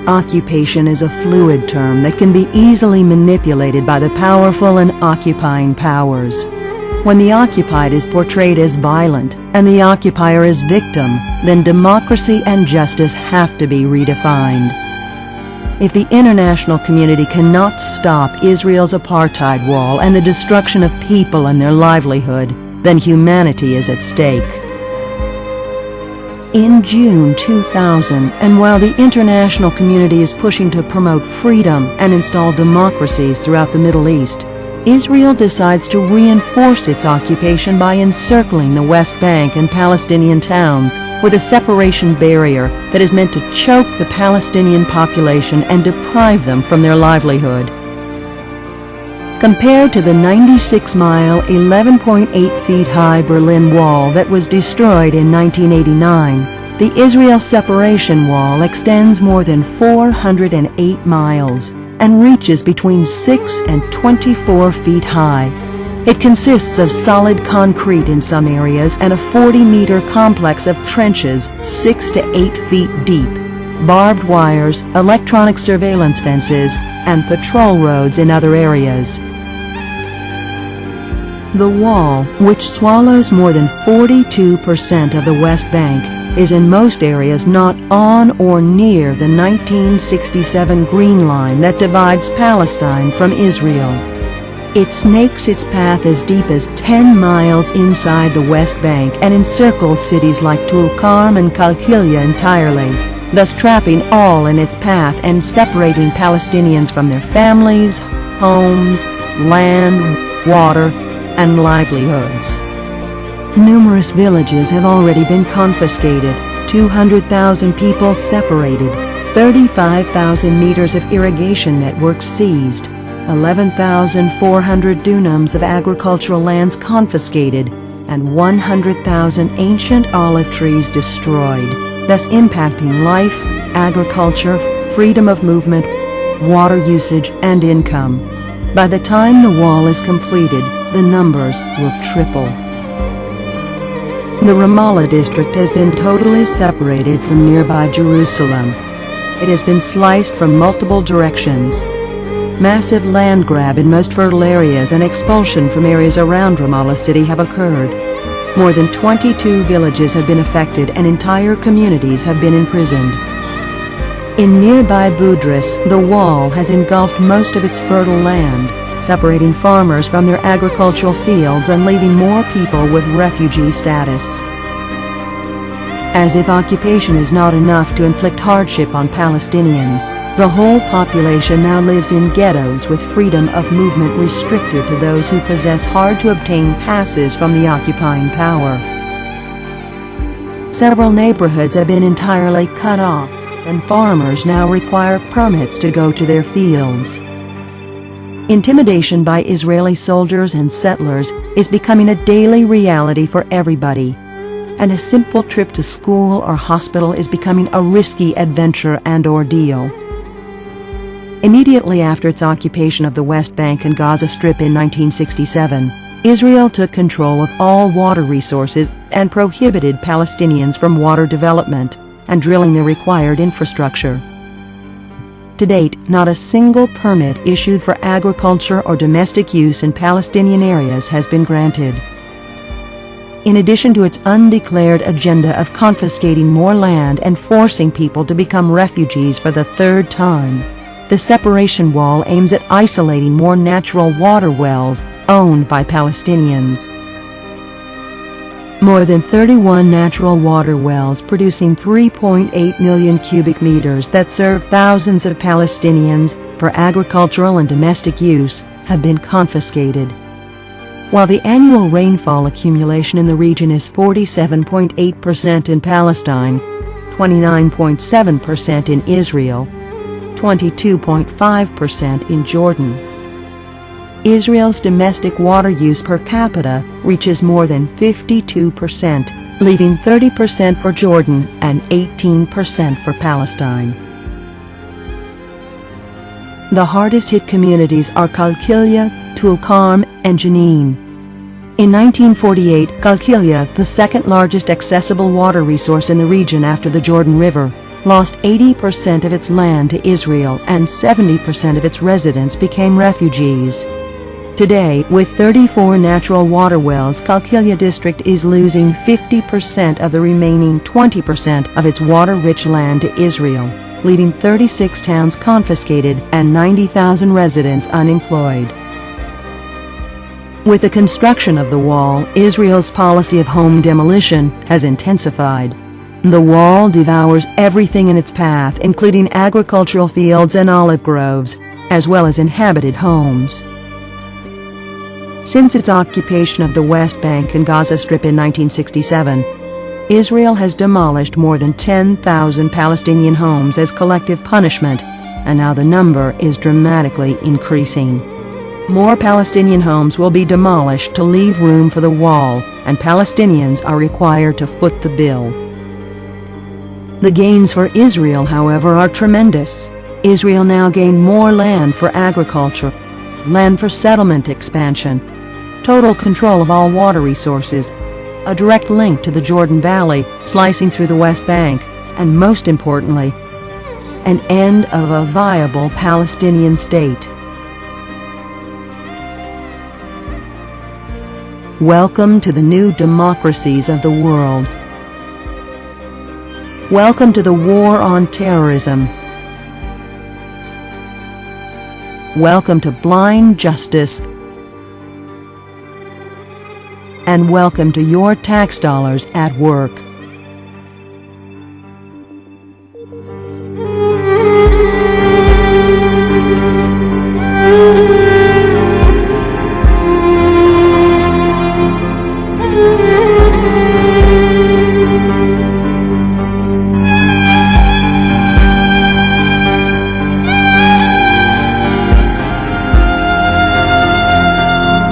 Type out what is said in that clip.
Occupation is a fluid term that can be easily manipulated by the powerful and occupying powers. When the occupied is portrayed as violent and the occupier as victim, then democracy and justice have to be redefined. If the international community cannot stop Israel's apartheid wall and the destruction of people and their livelihood, then humanity is at stake. In June 2000, and while the international community is pushing to promote freedom and install democracies throughout the Middle East, Israel decides to reinforce its occupation by encircling the West Bank and Palestinian towns with a separation barrier that is meant to choke the Palestinian population and deprive them from their livelihood. Compared to the 96-mile, 11.8-feet-high Berlin Wall that was destroyed in 1989, the Israel Separation Wall extends more than 408 miles and reaches between 6 and 24 feet high. It consists of solid concrete in some areas and a 40-meter complex of trenches 6 to 8 feet deep, barbed wires, electronic surveillance fences, and patrol roads in other areas. The wall, which swallows more than 42% of the West Bank, is in most areas not on or near the 1967 Green Line that divides Palestine from Israel. It snakes its path as deep as 10 miles inside the West Bank and encircles cities like Tulkarm and Qalqilia entirely, thus trapping all in its path and separating Palestinians from their families, homes, land, water, and livelihoods. Numerous villages have already been confiscated, 200,000 people separated, 35,000 meters of irrigation networks seized, 11,400 dunams of agricultural lands confiscated, and 100,000 ancient olive trees destroyed, thus impacting life, agriculture, freedom of movement, water usage, and income. By the time the wall is completed, the numbers will triple. The Ramallah district has been totally separated from nearby Jerusalem. It has been sliced from multiple directions. Massive land grab in most fertile areas and expulsion from areas around Ramallah city have occurred. More than 22 villages have been affected and entire communities have been imprisoned. In nearby Budris, the wall has engulfed most of its fertile land, separating farmers from their agricultural fields and leaving more people with refugee status. As if occupation is not enough to inflict hardship on Palestinians, the whole population now lives in ghettos with freedom of movement restricted to those who possess hard-to-obtain passes from the occupying power. Several neighborhoods have been entirely cut off, and farmers now require permits to go to their fields. Intimidation by Israeli soldiers and settlers is becoming a daily reality for everybody, and a simple trip to school or hospital is becoming a risky adventure and ordeal. Immediately after its occupation of the West Bank and Gaza Strip in 1967, Israel took control of all water resources and prohibited Palestinians from water development and drilling the required infrastructure. To date, not a single permit issued for agriculture or domestic use in Palestinian areas has been granted. In addition to its undeclared agenda of confiscating more land and forcing people to become refugees for the third time, the separation wall aims at isolating more natural water wells owned by Palestinians. More than 31 natural water wells producing 3.8 million cubic meters that serve thousands of Palestinians for agricultural and domestic use have been confiscated. While the annual rainfall accumulation in the region is 47.8% in Palestine, 29.7% in Israel, 22.5% in Jordan, Israel's domestic water use per capita reaches more than 52%, leaving 30% for Jordan and 18% for Palestine. The hardest-hit communities are Qalqilia, Tulkarm, and Jenin. In 1948, Qalqilia, the second largest accessible water resource in the region after the Jordan River, lost 80% of its land to Israel and 70% of its residents became refugees. Today, with 34 natural water wells, Qalqilya district is losing 50% of the remaining 20% of its water-rich land to Israel, leaving 36 towns confiscated and 90,000 residents unemployed. With the construction of the wall, Israel's policy of home demolition has intensified. The wall devours everything in its path, including agricultural fields and olive groves, as well as inhabited homes. Since its occupation of the West Bank and Gaza Strip in 1967, Israel has demolished more than 10,000 Palestinian homes as collective punishment, and now the number is dramatically increasing. More Palestinian homes will be demolished to leave room for the wall, and Palestinians are required to foot the bill. The gains for Israel, however, are tremendous. Israel now gained more land for agriculture, land for settlement expansion, total control of all water resources, a direct link to the Jordan Valley slicing through the West Bank, and most importantly, an end of a viable Palestinian state. Welcome to the new democracies of the world. Welcome to the war on terrorism. Welcome to blind justice. And welcome to your tax dollars at work.